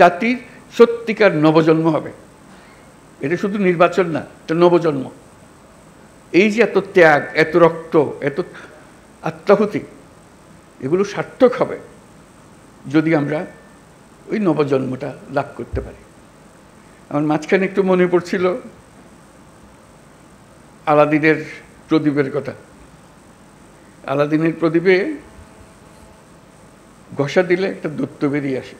জাতির সত্যিকার নবজন্ম হবে। এটা শুধু নির্বাচন না, এটা নবজন্ম। এই যে এত ত্যাগ, এত রক্ত, এত আত্মাহুতি, এগুলো সার্থক হবে যদি আমরা ওই নবজন্মটা লাভ করতে পারি। আমার মাঝখানে একটু মনে পড়ছিল আলাদিনের প্রদীপের কথা। আলাদিনের প্রদীপে ঘষা দিলে একটা দৈত্য বেরিয়ে আসে।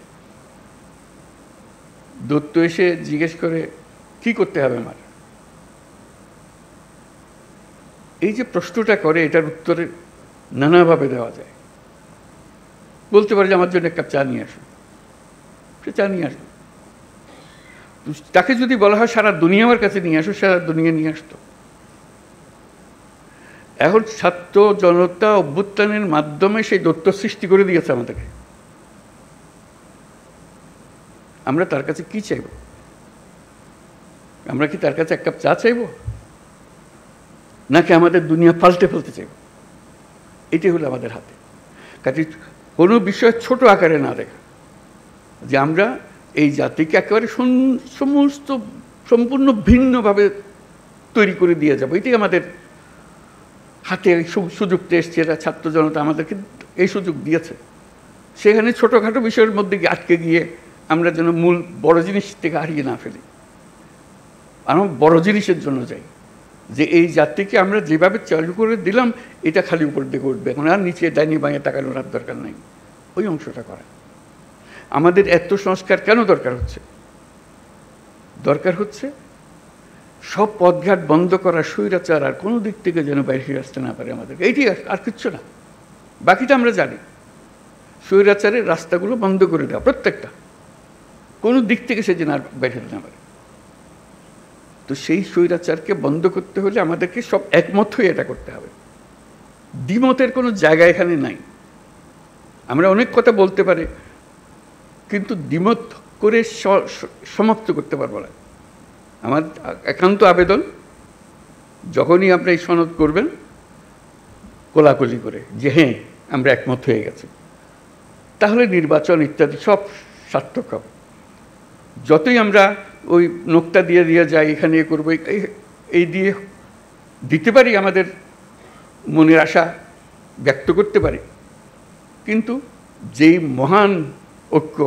দৈত্য এসে জিজ্ঞেস করে, কি করতে হবে আমার? এই যে প্রশ্নটা করে, এটার উত্তরে নানাভাবে দেওয়া যায়। বলতে পারে যে আমার জন্য এক কাপ চা নিয়ে আসো, সে চা নিয়ে আসবে। তাকে যদি বলা হয় সারা দুনিয়া আমার কাছে নিয়ে আসো, সারা দুনিয়া নিয়ে আসতো। এখন ছাত্র জনতা অভ্যুত্থানের মাধ্যমে সেই দৈত্য সৃষ্টি করে দিয়েছে আমাদেরকে। আমরা তার কাছে কি চাইব? আমরা কি তার কাছে এক কাপ চা চাইব, নাকি আমাদের দুনিয়া পাল্টে ফেলতে চাইব? এটি হলো আমাদের হাতে। কাজে কোনো বিষয় ছোট আকারে না দেখা, যে আমরা এই জাতিকে একেবারে সমস্ত সম্পূর্ণ ভিন্নভাবে তৈরি করে দিয়ে যাব, এটি আমাদের হাতে সুযোগটা এসছে। এরা ছাত্র জনতা আমাদেরকে এই সুযোগ দিয়েছে। সেখানে ছোটোখাটো বিষয়ের মধ্যে আটকে গিয়ে আমরা যেন মূল বড় জিনিস থেকে হারিয়ে না ফেলি। আমরা বড় জিনিসের জন্য যাই, যে এই জাতিকে আমরা যেভাবে চালু করে দিলাম, এটা খালি উপর দিকে উঠবে, এখন আর নিচে ডাইনি বাঁয়ে তাকানোর আর দরকার নাই। ওই অংশটা করা। আমাদের এত সংস্কার কেন দরকার হচ্ছে? দরকার হচ্ছে সব পথঘাট বন্ধ করা, স্বৈরাচার আর কোনো দিক থেকে যেন বাইরে আসতে না পারে আমাদেরকে। এইটি আর কিচ্ছু না, বাকিটা আমরা জানি। স্বৈরাচারের রাস্তাগুলো বন্ধ করে দেওয়া, প্রত্যেকটা, কোনো দিক থেকে সে যেন আর বাইরে না পারে। তো সেই স্বৈরাচারকে বন্ধ করতে হলে আমাদেরকে সব একমত হয়ে এটা করতে হবে। দ্বিমতের কোনো জায়গা এখানে নাই। আমরা অনেক কথা বলতে পারি, কিন্তু দ্বিমত করে সমাপ্ত করতে পারবো না। আমার একান্ত আবেদন, যখনই আপনি এই সনদ করবেন, কোলাকুলি করে যে হ্যাঁ আমরা একমত হয়ে গেছি, তাহলে নির্বাচন ইত্যাদি সব সার্থক হবে। যতই আমরা ওই নোকটা দিয়ে দিয়ে যাই, এখানে এ করবো, এই দিয়ে দিতে পারি, আমাদের মনের আশা ব্যক্ত করতে পারি, কিন্তু যেই মহান ঐক্য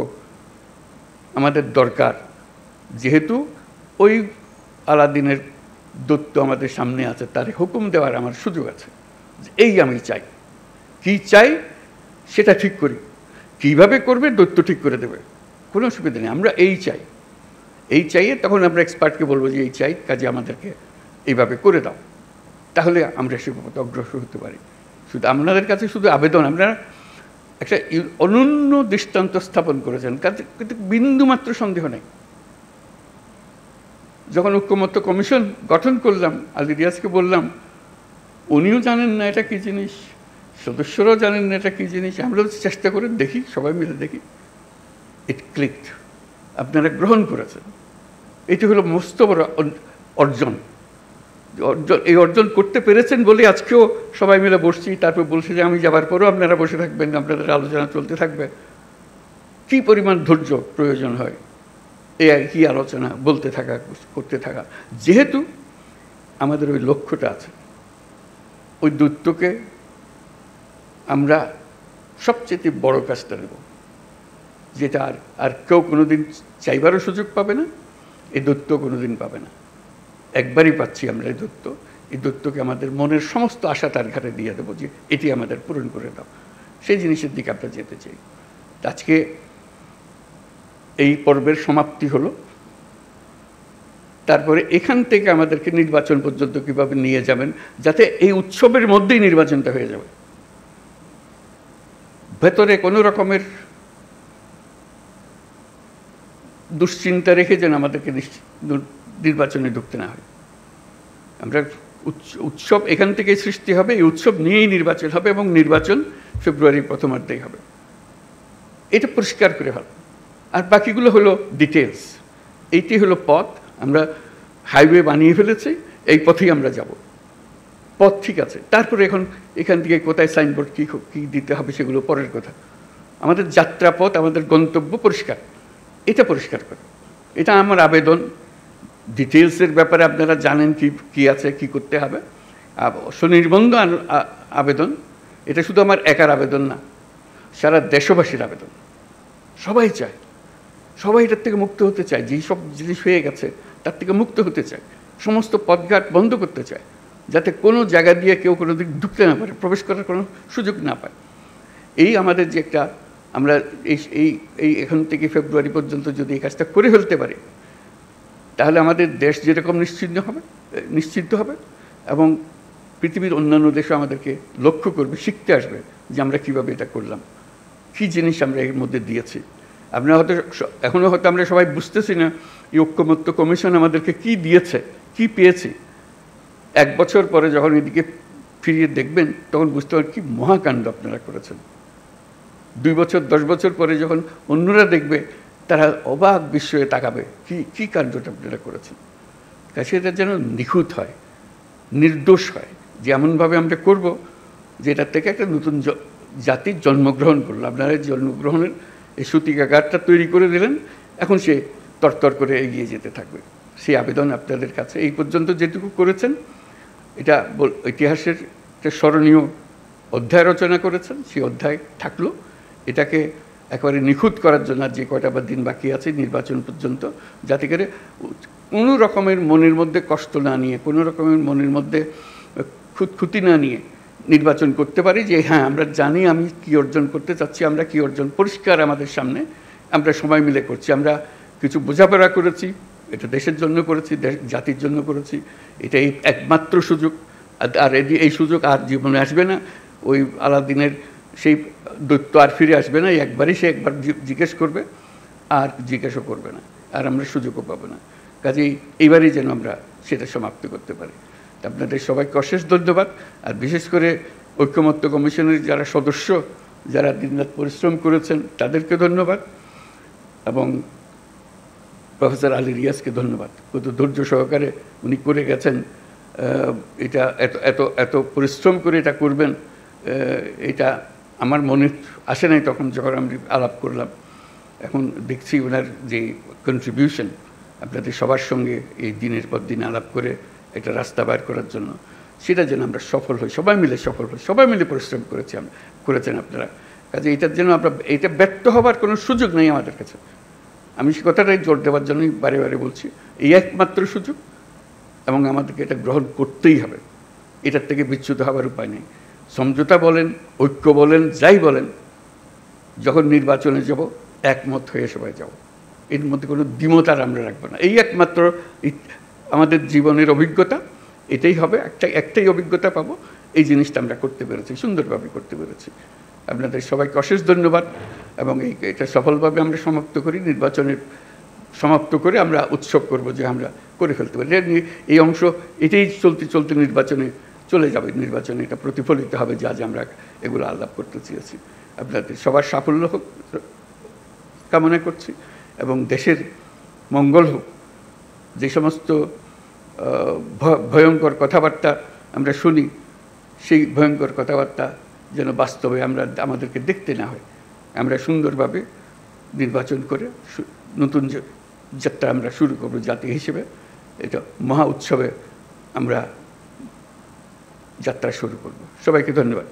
আমাদের দরকার, যেহেতু ওই আলাদিনের দৈত্য আমাদের সামনে আছে, তার হুকুম দেওয়ার আমার সুযোগ আছে। এই আমি চাই, কি চাই সেটা ঠিক করি, কিভাবে করবে দৈত্য ঠিক করে দেবে, কোনো অসুবিধা নেই। আমরা এই চাই, এই চাইয়ে তখন আমরা এক্সপার্টকে বলবো যে এই চাই, কাজে আমাদেরকে এইভাবে করে দাও, তাহলে আমরা সে পথে অগ্রসর হতে পারি। শুধু আপনাদের কাছে শুধু আবেদন, আপনারা একটা অনন্য দৃষ্টান্ত স্থাপন করেছেন, কাজে কিন্তু বিন্দুমাত্র সন্দেহ নেই। যখন ঐক্যমত্য কমিশন গঠন করলাম, আলী রিয়াজকে বললাম, উনিও জানেন না এটা কী জিনিস, সদস্যরাও জানেন না এটা কী জিনিস, আমরা চেষ্টা করে দেখি, সবাই মিলে দেখি, ইট ক্লিকড, আপনারা গ্রহণ করেছেন। এটি হলো মস্ত বড় অর্জন। এই অর্জন করতে পেরেছেন বলে আজকেও সবাই মিলে বসছি, তারপর বলছি যে আমি যাবার পরেও আপনারা বসে থাকবেন, আপনাদের আলোচনা চলতে থাকবে। কী পরিমাণ ধৈর্য প্রয়োজন হয় এই একই আলোচনা বলতে থাকা, করতে থাকা, যেহেতু আমাদের ওই লক্ষ্যটা আছে। ওই দৈত্যকে আমরা সবচেয়ে বড় কাজটা নেব, যেটা আর কেউ কোনোদিন চাইবারও সুযোগ পাবে না, এই দৈত্য কোনোদিন পাবে না। একবারই পাচ্ছি আমরা এই দৈত্য। এই দৈত্যকে আমাদের মনের সমস্ত আশা তার ঘাটে দিয়ে দেবো, যে এটি আমাদের পূরণ করে দাও। সেই জিনিসের দিকে আমরা যেতে চাই। আজকে এই পর্বের সমাপ্তি হলো। তারপরে এখান থেকে আমাদেরকে নির্বাচন পর্যন্ত কীভাবে নিয়ে যাবেন, যাতে এই উৎসবের মধ্যেই নির্বাচনটা হয়ে যাবে, ভেতরে কোনো রকমের দুশ্চিন্তা রেখে যেন আমাদেরকে নির্বাচনে ঢুকতে না হয়। আমরা উৎসব এখান থেকেই সৃষ্টি হবে, এই উৎসব নিয়েই নির্বাচন হবে, এবং নির্বাচন ফেব্রুয়ারির প্রথমার্ধেই হবে। এটা পরিষ্কার করে হবে। আর বাকিগুলো হলো ডিটেলস। এইটি হলো পথ। আমরা হাইওয়ে বানিয়ে ফেলেছি, এই পথেই আমরা যাব। পথ ঠিক আছে, তারপরে এখন এখান থেকে কোথায় সাইনবোর্ড কী দিতে হবে সেগুলো পরের কথা। আমাদের যাত্রাপথ, আমাদের গন্তব্য পরিষ্কার। এটা পরিষ্কার করে, এটা আমার আবেদন। ডিটেলসের ব্যাপারে আপনারা জানেন কি আছে, কি করতে হবে। স্বনির্বন্ধ আবেদন, এটা শুধু আমার একার আবেদন না, সারা দেশবাসীর আবেদন। সবাই চায়, সবাই এটার থেকে মুক্ত হতে চায়। যেই সব জিনিস হয়ে গেছে তার থেকে মুক্ত হতে চায়। সমস্ত পথঘাট বন্ধ করতে চায়, যাতে কোনো জায়গা দিয়ে কেউ কোনো দিক ঢুকতে না পারে, প্রবেশ করার কোনো সুযোগ না পায়। এই আমাদের যে একটা, আমরা এই এখন থেকে ফেব্রুয়ারি পর্যন্ত যদি এই কাজটা করে ফেলতে পারি, তাহলে আমাদের দেশ যেরকম নিশ্চিন্ত হবে এবং পৃথিবীর অন্যান্য দেশও আমাদেরকে লক্ষ্য করবে, শিখতে আসবে যে আমরা কীভাবে এটা করলাম, কী জিনিস আমরা এর মধ্যে দিয়েছি। আপনারা হয়তো এখনও হয়তো আমরা সবাই বুঝতেছি না এই ঐক্যমত্য কমিশন আমাদেরকে কি দিয়েছে, কি পেয়েছি। 1 বছর পরে যখন এদিকে ফিরিয়ে দেখবেন তখন বুঝতে পারবেন কি মহাকাণ্ড আপনারা করেছেন। 2 বছর 10 বছর পরে যখন অন্যরা দেখবে, তারা অবাক বিস্ময়ে তাকাবে কি কাণ্ডটা আপনারা করেছেন। কাছে এটা যেন নিখুঁত হয়, নির্দোষ হয়, যে এমনভাবে আমরা করব যে এটার থেকে একটা নতুন জাতির জন্মগ্রহণ করলো। আপনারা জন্মগ্রহণের এই সূতিকাগারটা তৈরি করে দিলেন, এখন সে তরতর করে এগিয়ে যেতে থাকবে। সেই আবেদন আপনাদের কাছে। এই পর্যন্ত যেটুকু করেছেন, এটা ইতিহাসের একটা স্মরণীয় অধ্যায় রচনা করেছেন, সেই অধ্যায় থাকলো। এটাকে একেবারে নিখুঁত করার জন্য যে কয়টা বা দিন বাকি আছে নির্বাচন পর্যন্ত, যাতে করে কোনো রকমের মনের মধ্যে কষ্ট না নিয়ে, কোনো রকমের মনের মধ্যে খুঁতখুঁতি না নিয়ে নির্বাচন করতে পারি, যে হ্যাঁ আমরা জানি আমি কি অর্জন করতে চাচ্ছি, আমরা কি অর্জন পরিষ্কার আমাদের সামনে, আমরা সবাই মিলে করছি। আমরা কিছু বোঝাপড়া করেছি, এটা দেশের জন্য করেছি, জাতির জন্য করেছি। এটাই একমাত্র সুযোগ, আর এই সুযোগ আর জীবনে আসবে না। ওই আলাদিনের সেই দৈত্য আর ফিরে আসবে না। একবারই সে একবার জিজ্ঞেস করবে, আর জিজ্ঞাসা করবে না, আর আমরা সুযোগও পাবো না। কাজেই এইবারই যেন আমরা সেটা সমাপ্ত করতে পারি। আপনাদের সবাইকে অশেষ ধন্যবাদ। আর বিশেষ করে ঐক্যমত্য কমিশনের যারা সদস্য, যারা দিনরাত পরিশ্রম করেছেন, তাদেরকে ধন্যবাদ। এবং প্রফেসর আলী রিয়াজকে ধন্যবাদ। কত ধৈর্য সহকারে উনি করে গেছেন। এটা এত পরিশ্রম করে এটা করবেন, এটা আমার মনে আসে নাই তখন যখন আমি আলাপ করলাম। এখন দেখছি ওনার যে কন্ট্রিবিউশন আপনাদের সবার সঙ্গে এই দিনের পর দিন আলাপ করে একটা রাস্তা বার করার জন্য, সেটা যেন আমরা সফল হই, সবাই মিলে সফল হই। সবাই মিলে পরিশ্রম করেছেন আপনারা। কাজে এটার জন্য আমরা এটা ব্যর্থ হবার কোনো সুযোগ নেই আমাদের কাছে। আমি সে কথাটাই জোর দেওয়ার জন্যই বারে বারে বলছি, এই একমাত্র সুযোগ, এবং আমাদেরকে এটা গ্রহণ করতেই হবে। এটার থেকে বিচ্যুত হবার উপায় নেই। সমঝোতা বলেন, ঐক্য বলেন, যাই বলেন, যখন নির্বাচনে যাব একমত হয়ে সবাই যাব। এর মধ্যে কোনো দ্বিমত আর আমরা রাখবো না। এই একমাত্র আমাদের জীবনের অভিজ্ঞতা, এটাই হবে। একটাই অভিজ্ঞতা পাবো। এই জিনিসটা আমরা করতে পেরেছি, সুন্দরভাবে করতে পেরেছি। আপনাদের সবাইকে অশেষ ধন্যবাদ। এবং এটা সফলভাবে আমরা সমাপ্ত করি। নির্বাচনের সমাপ্ত করে আমরা উৎসব করব যে আমরা করে ফেলতে পারি। এই অংশ এটাই চলতে নির্বাচনে চলে যাবে। নির্বাচনে এটা প্রতিফলিত হবে যে আজ আমরা এগুলো আলাপ করতে চেয়েছি। আপনাদের সবার সাফল্য হোক কামনা করছি, এবং দেশের মঙ্গল হোক। যে সমস্ত ভয়ঙ্কর কথাবার্তা আমরা শুনি, সেই ভয়ঙ্কর কথাবার্তা যেন বাস্তবে আমাদেরকে দেখতে না হয়। আমরা সুন্দরভাবে নির্বাচন করে নতুন যাত্রা আমরা শুরু করব জাতি হিসেবে। এটা মহা উৎসবে আমরা যাত্রা শুরু করব। সবাইকে ধন্যবাদ।